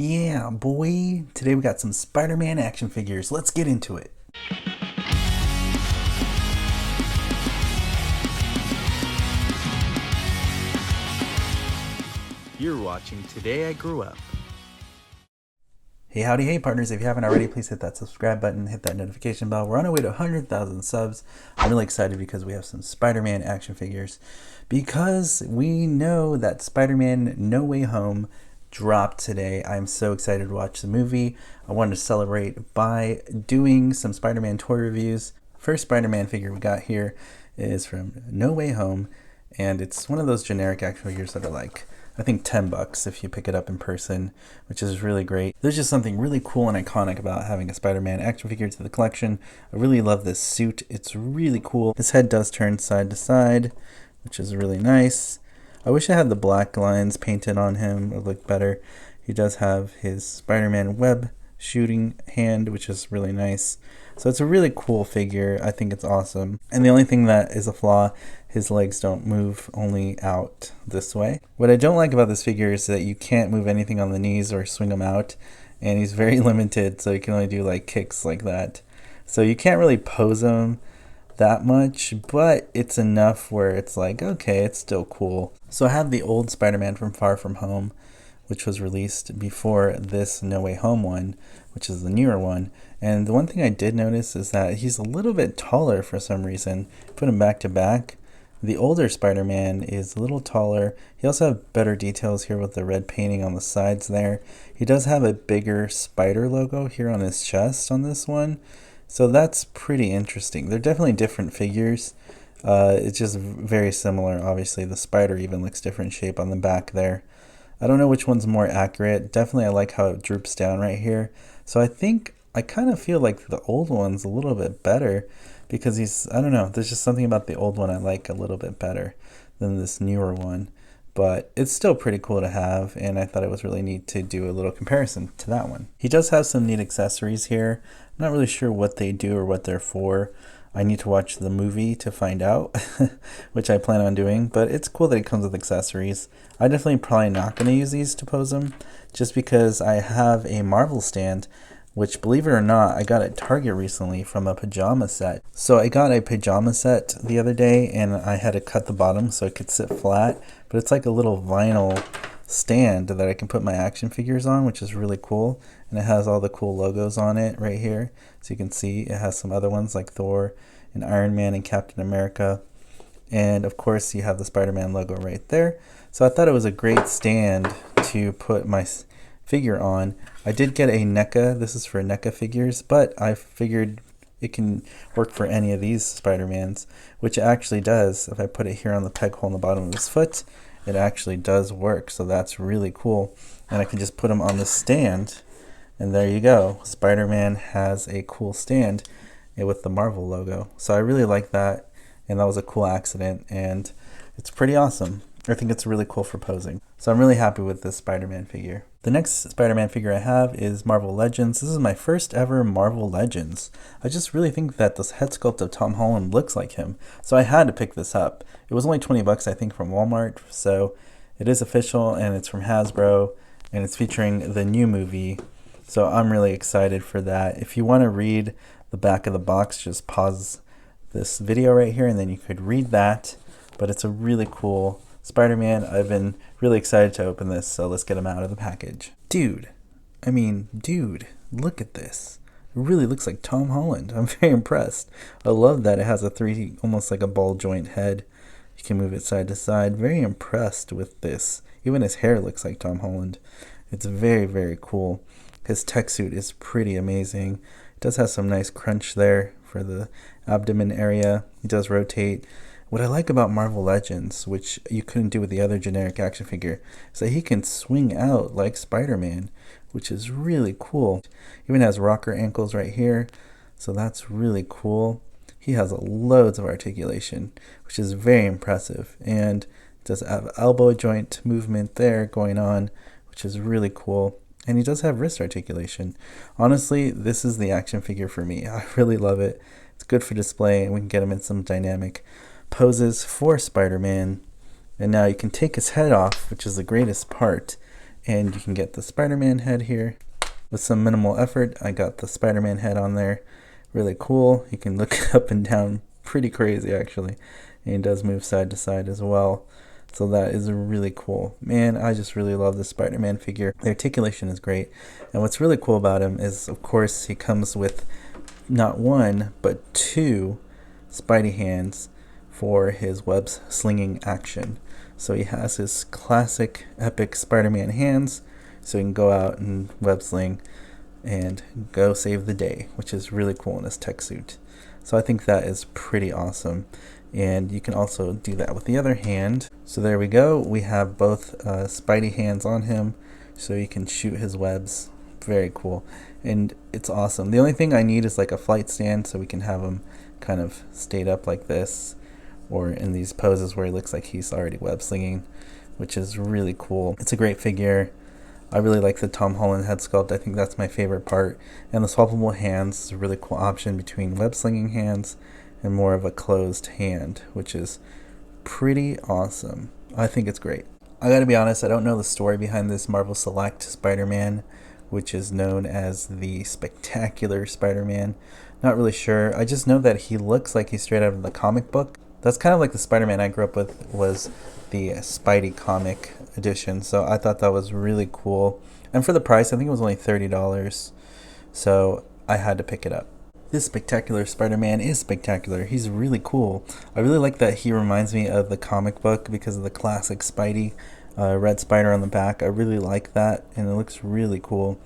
Yeah, boy. Today we got some Spider-Man action figures. Let's get into it. You're watching Today I Grew Up. Hey, howdy, hey, partners. If you haven't already, please hit that subscribe button, hit that notification bell. We're on our way to 100,000 subs. I'm really excited because we have some Spider-Man action figures. Because we know that Spider-Man No Way Home dropped today. I'm so excited to watch the movie. I wanted to celebrate by doing some Spider-Man toy reviews. First Spider-Man figure we got here is from No Way Home, and it's one of those generic action figures that are like, I think $10 if you pick it up in person, which is really great. There's just something really cool and iconic about having a Spider-Man action figure to the collection. I really love this suit. It's really cool. His head does turn side to side, which is really nice. I wish I had the black lines painted on him. It would look better. He does have his Spider-Man web shooting hand, which is really nice. So it's a really cool figure. I think it's awesome. And the only thing that is a flaw, his legs don't move, only out this way. What I don't like about this figure is that you can't move anything on the knees or swing him out. And he's very limited, so you can only do like kicks like that. So you can't really pose him that much, but it's enough where it's like, okay, it's still cool. So I have the old Spider-Man from Far From Home, which was released before this No Way Home one, which is the newer one. And the one thing I did notice is that he's a little bit taller for some reason. Put him back to back. The older Spider-Man is a little taller. He also has better details here with the red painting on the sides there. He does have a bigger spider logo here on his chest on this one. So that's pretty interesting. They're definitely different figures. It's just very similar. Obviously, the spider even looks different shape on the back there. I don't know which one's more accurate. Definitely I like how it droops down right here. So I kind of feel like the old one's a little bit better because I don't know, there's just something about the old one I like a little bit better than this newer one. But it's still pretty cool to have, and I thought it was really neat to do a little comparison to that one. He does have some neat accessories here. I'm not really sure what they do or what they're for. I need to watch the movie to find out, which I plan on doing, but it's cool that it comes with accessories. I definitely probably not going to use these to pose them, just because I have a Marvel stand, which, believe it or not, I got at Target recently from a pajama set. So I got a pajama set the other day, and I had to cut the bottom so it could sit flat, but it's like a little vinyl stand that I can put my action figures on, which is really cool. And it has all the cool logos on it right here. So you can see it has some other ones like Thor and Iron Man and Captain America. And of course you have the Spider-Man logo right there. So I thought it was a great stand to put my figure on. I did get a NECA. This is for NECA figures, but I figured it can work for any of these Spider-Mans, which it actually does. If I put it here on the peg hole in the bottom of his foot, it actually does work. So that's really cool. And I can just put him on the stand, and there you go. Spider-Man has a cool stand with the Marvel logo. So I really like that, and that was a cool accident, and it's pretty awesome. I think it's really cool for posing. So I'm really happy with this Spider-Man figure. The next Spider-Man figure I have is Marvel Legends. This is my first ever Marvel Legends. I just really think that this head sculpt of Tom Holland looks like him. So I had to pick this up. It was only $20, I think, from Walmart. So it is official, and it's from Hasbro, and it's featuring the new movie. So I'm really excited for that. If you want to read the back of the box, just pause this video right here, and then you could read that. But it's a really cool Spider-Man. I've been really excited to open this, so let's get him out of the package. Dude, look at this. It really looks like Tom Holland. I'm very impressed. I love that it has a 3D, almost like a ball joint head. You can move it side to side. Very impressed with this. Even his hair looks like Tom Holland. It's very, very cool. His tech suit is pretty amazing. It does have some nice crunch there for the abdomen area. He does rotate. What I like about Marvel Legends, which you couldn't do with the other generic action figure, is that he can swing out like Spider-Man, which is really cool. Even has rocker ankles right here, so that's really cool. He has loads of articulation, which is very impressive, and does have elbow joint movement there going on, which is really cool. And he does have wrist articulation. Honestly, this is the action figure for me. I really love it. It's good for display, and we can get him in some dynamic poses for Spider-Man. And now you can take his head off, which is the greatest part, And you can get the Spider-Man head here. With some minimal effort, I got the Spider-Man head on there. Really cool. You can look up and down, pretty crazy actually. And it does move side to side as well. So that is really cool. Man, I just really love the Spider-Man figure. The articulation is great. And what's really cool about him is, of course, he comes with not one, but two Spidey hands for his web slinging action. So he has his classic epic Spider-Man hands, so he can go out and web sling and go save the day, which is really cool in his tech suit. So I think that is pretty awesome. And you can also do that with the other hand. So there we go. We have both Spidey hands on him, so you can shoot his webs. Very cool. And it's awesome. The only thing I need is like a flight stand, so we can have him kind of stayed up like this, or in these poses where he looks like he's already web slinging, which is really cool. It's a great figure. I really like the Tom Holland head sculpt. I think that's my favorite part. And the swappable hands is a really cool option between web slinging hands and more of a closed hand, which is pretty awesome. I think it's great. I gotta be honest, I don't know the story behind this Marvel Select Spider-Man, which is known as the Spectacular Spider-Man. Not really sure. I just know that he looks like he's straight out of the comic book. That's kind of like the Spider-Man I grew up with was the Spidey comic edition, so I thought that was really cool. And for the price, I think it was only $30, so I had to pick it up. This Spectacular Spider-Man is spectacular. He's really cool. I really like that he reminds me of the comic book because of the classic Spidey red spider on the back. I really like that, and it looks really cool.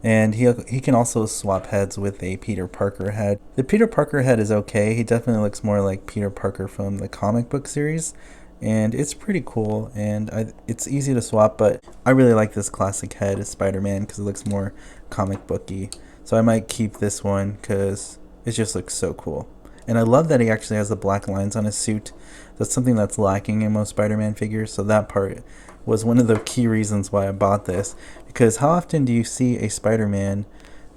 And he can also swap heads with a Peter Parker head. The Peter Parker head is okay. He definitely looks more like Peter Parker from the comic book series, and it's pretty cool, and it's easy to swap, but I really like this classic head of Spider-Man because it looks more comic booky. So I might keep this one because it just looks so cool. And I love that he actually has the black lines on his suit. That's something that's lacking in most Spider-Man figures, so that part was one of the key reasons why I bought this. Because how often do you see a Spider-Man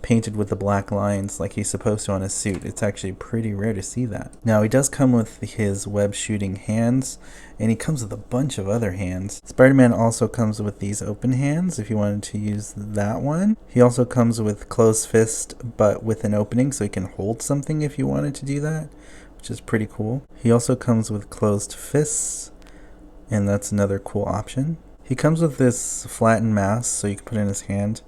painted with the black lines like he's supposed to on his suit? It's actually pretty rare to see that. Now he does come with his web shooting hands, and he comes with a bunch of other hands. Spider-Man also comes with these open hands if you wanted to use that one. He also comes with closed fist but with an opening so he can hold something if you wanted to do that, which is pretty cool. He also comes with closed fists, and that's another cool option. He comes with this flattened mask so you can put it in his hand,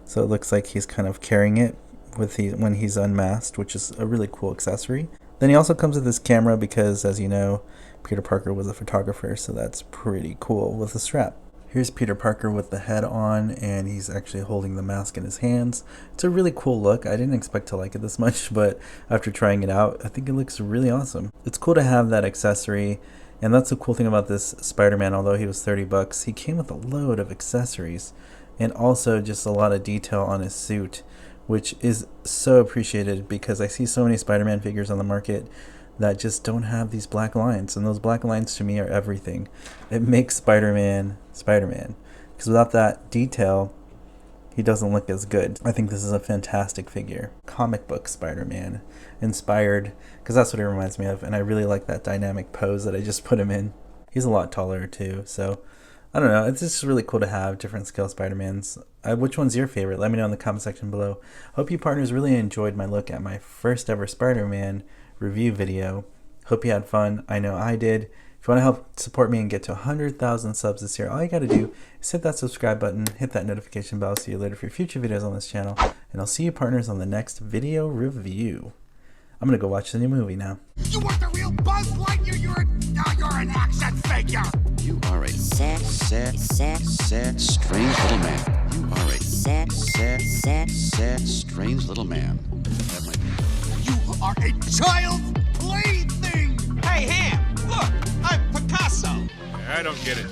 so it looks like he's kind of carrying it when he's unmasked, which is a really cool accessory. Then he also comes with this camera because, as you know, Peter Parker was a photographer, so that's pretty cool with the strap. Here's Peter Parker with the head on, and he's actually holding the mask in his hands. It's a really cool look. I didn't expect to like it this much, but after trying it out, I think it looks really awesome. It's cool to have that accessory. And that's the cool thing about this Spider-Man. Although he was $30, he came with a load of accessories and also just a lot of detail on his suit, which is so appreciated because I see so many Spider-Man figures on the market that just don't have these black lines, and those black lines to me are everything. It makes Spider-Man Spider-Man, because without that detail, he doesn't look as good. I think this is a fantastic figure. Comic book Spider-Man, inspired, because that's what it reminds me of, and I really like that dynamic pose that I just put him in. He's a lot taller too, so I don't know. It's just really cool to have different scale Spider-Mans. Which one's your favorite? Let me know in the comment section below. Hope you partners really enjoyed my look at my first ever Spider-Man review video. Hope you had fun. I know I did. If you want to help support me and get to 100,000 subs this year, all you got to do is hit that subscribe button, hit that notification bell. See you later for future videos on this channel, and I'll see you partners on the next video review. I'm gonna go watch the new movie now. You want the real Buzz Lightyear? You're an action figure. You are a sad, strange little man. You are a sad, strange little man. That might be. You are a child's plaything. Hey, Ham, look, I'm Picasso. I don't get it.